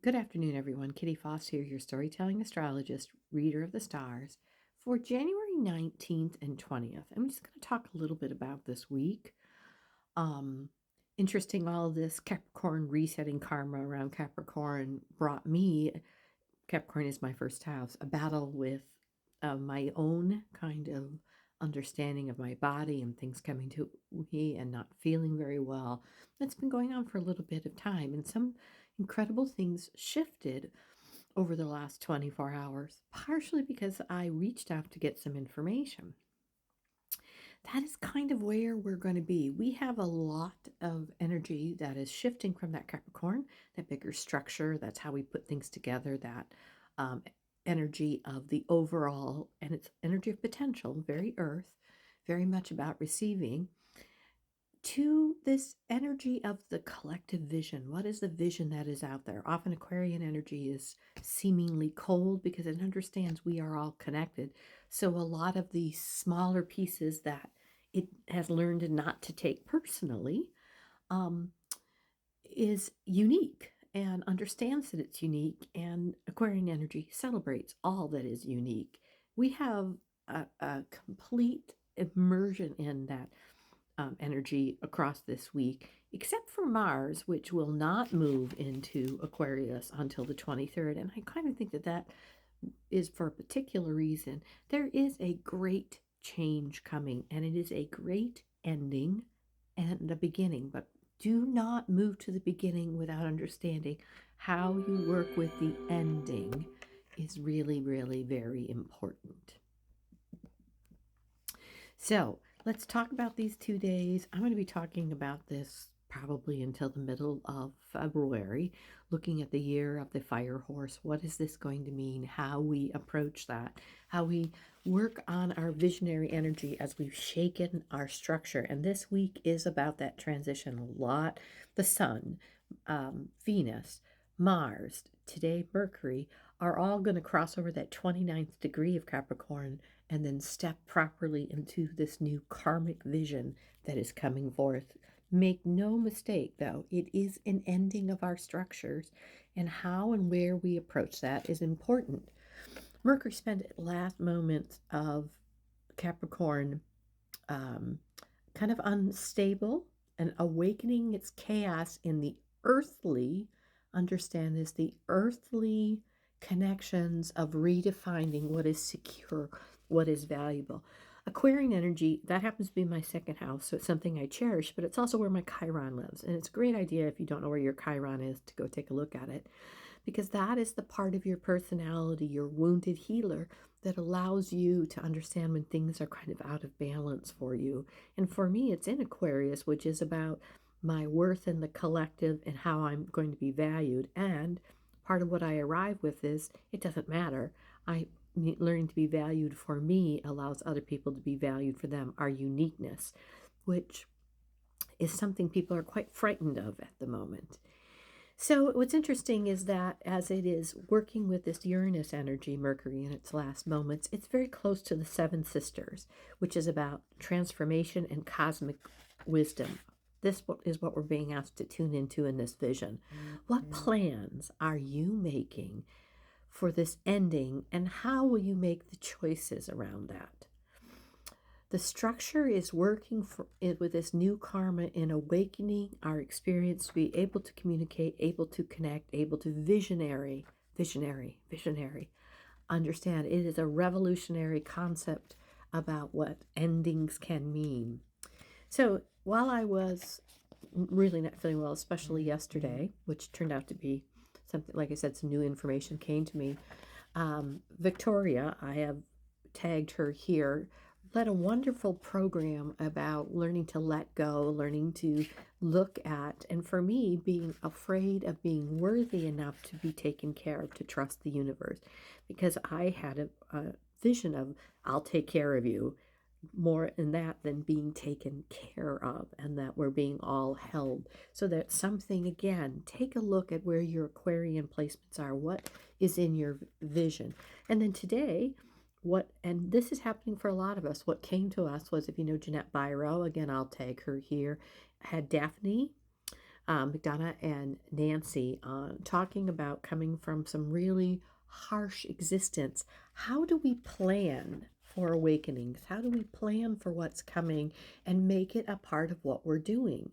Good afternoon, everyone. Kitty Foss here, your storytelling astrologist, reader of the stars, for January 19th and 20th. I'm just going to talk a little bit about this week. Um, Interesting, all of this Capricorn resetting karma around Capricorn brought me, Capricorn is my first house, a battle with my own kind of understanding of my body and things coming to me and not feeling very well. That's been going on for a little bit of time, and some incredible things shifted over the last 24 hours, partially because I reached out to get some information. That is kind of where we're going to be. We have a lot of energy that is shifting from that Capricorn, that bigger structure. That's how we put things together, that um, energy of the overall, and it's energy of potential, very earth, very much about receiving, to this energy of the collective vision. What is the vision that is out there? Often Aquarian energy is seemingly cold because it understands we are all connected. So a lot of the smaller pieces that it has learned not to take personally um, is unique and understands that it's unique. And Aquarian energy celebrates all that is unique. We have a complete immersion in that energy across this week, except for Mars, which will not move into Aquarius until the 23rd. And I kind of think that that is for a particular reason. There is a great change coming, and it is a great ending and a beginning. But do not move to the beginning without understanding how you work with the ending is really, really very important. So let's talk about these 2 days. I'm going to be talking about this probably until the middle of February, looking at the year of the fire horse. What is this going to mean? How we approach that, how we work on our visionary energy as we've shaken our structure. And this week is about that transition a lot. The sun, Venus, Mars, today Mercury, are all going to cross over that 29th degree of Capricorn and then step properly into this new karmic vision that is coming forth. Make no mistake, though, it is an ending of our structures, and how and where we approach that is important. Mercury spent its last moments of Capricorn kind of unstable and awakening its chaos in the earthly, understand this, the earthly connections of redefining what is secure, what is valuable. Aquarian energy, that happens to be my second house, so it's something I cherish, but it's also where my Chiron lives. And it's a great idea, if you don't know where your Chiron is, to go take a look at it, because that is the part of your personality, your wounded healer, that allows you to understand when things are kind of out of balance for you. And for me, it's in Aquarius, which is about my worth in the collective and how I'm going to be valued. And part of what I arrive with is it doesn't matter. Learning to be valued for me allows other people to be valued for them, our uniqueness, which is something people are quite frightened of at the moment. So what's interesting is that as it is working with this Uranus energy, Mercury in its last moments, it's very close to the Seven Sisters, which is about transformation and cosmic wisdom. This is what we're being asked to tune into in this vision. What plans are you making for this ending, and how will you make the choices around that? The structure is working with this new karma in awakening our experience to be able to communicate, able to connect, able to visionary, understand. It is a revolutionary concept about what endings can mean. So while I was really not feeling well, especially yesterday, which turned out to be something, like I said, some new information came to me. Victoria, I have tagged her here, led a wonderful program about learning to let go, learning to look at, and for me, being afraid of being worthy enough to be taken care of, to trust the universe, because I had a vision of, I'll take care of you, more in that than being taken care of, and that we're being all held. So that's something, again, take a look at where your Aquarian placements are, what is in your vision. And then today, and this is happening for a lot of us, what came to us was, if you know Jeanette Biro, again, I'll tag her here, had Daphne, McDonough and Nancy talking about coming from some really harsh existence. How do we plan for awakenings? How do we plan for what's coming and make it a part of what we're doing?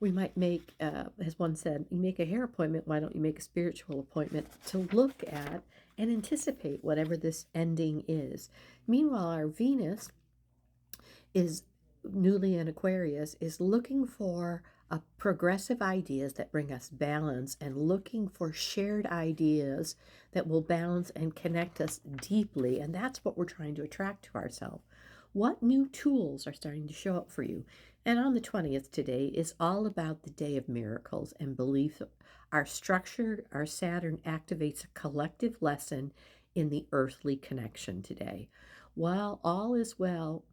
We might make, as one said, you make a hair appointment, why don't you make a spiritual appointment to look at and anticipate whatever this ending is? Meanwhile, our Venus is newly in Aquarius, is looking for progressive ideas that bring us balance and looking for shared ideas that will balance and connect us deeply. And that's what we're trying to attract to ourselves. What new tools are starting to show up for you? And on the 20th today is all about the day of miracles and belief. Our structure, our Saturn activates a collective lesson in the earthly connection today. While all is well,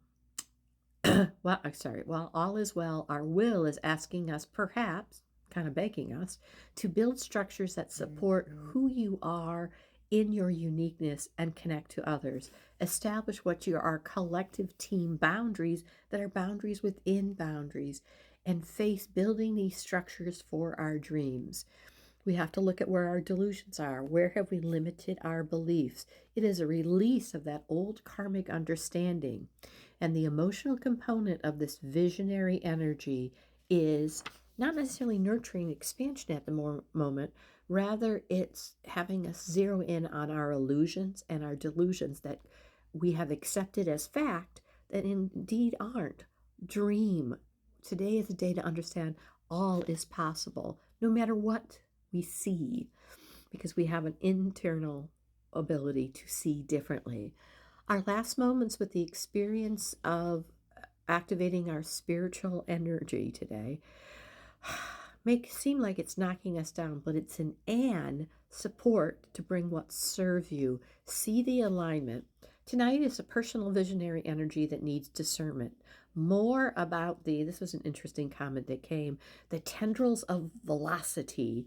while all is well, our will is asking us, perhaps, kind of begging us, to build structures that support who you are in your uniqueness and connect to others. Establish what are collective team boundaries that are boundaries within boundaries, and face building these structures for our dreams. We have to look at where our delusions are. Where have we limited our beliefs? It is a release of that old karmic understanding. And the emotional component of this visionary energy is not necessarily nurturing expansion at the moment. Rather, it's having us zero in on our illusions and our delusions that we have accepted as fact that indeed aren't. Dream. Today is a day to understand all is possible, no matter what we see, because we have an internal ability to see differently. Our last moments with the experience of activating our spiritual energy today make seem like it's knocking us down, but it's an support to bring what serve you. See the alignment. Tonight is a personal visionary energy that needs discernment. More about this was an interesting comment that came, the tendrils of velocity,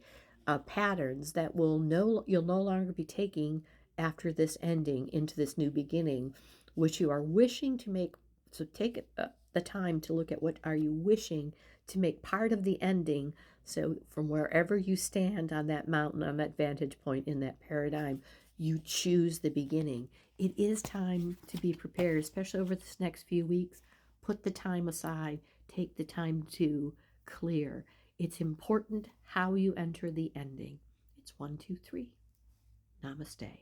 patterns that you'll no longer be taking after this ending into this new beginning, which you are wishing to make. So take the time to look at what are you wishing to make part of the ending. So from wherever you stand on that mountain, on that vantage point in that paradigm, you choose the beginning. It is time to be prepared, especially over this next few weeks. Put the time aside. Take the time to clear. It's important how you enter the ending. It's 1, 2, 3. Namaste.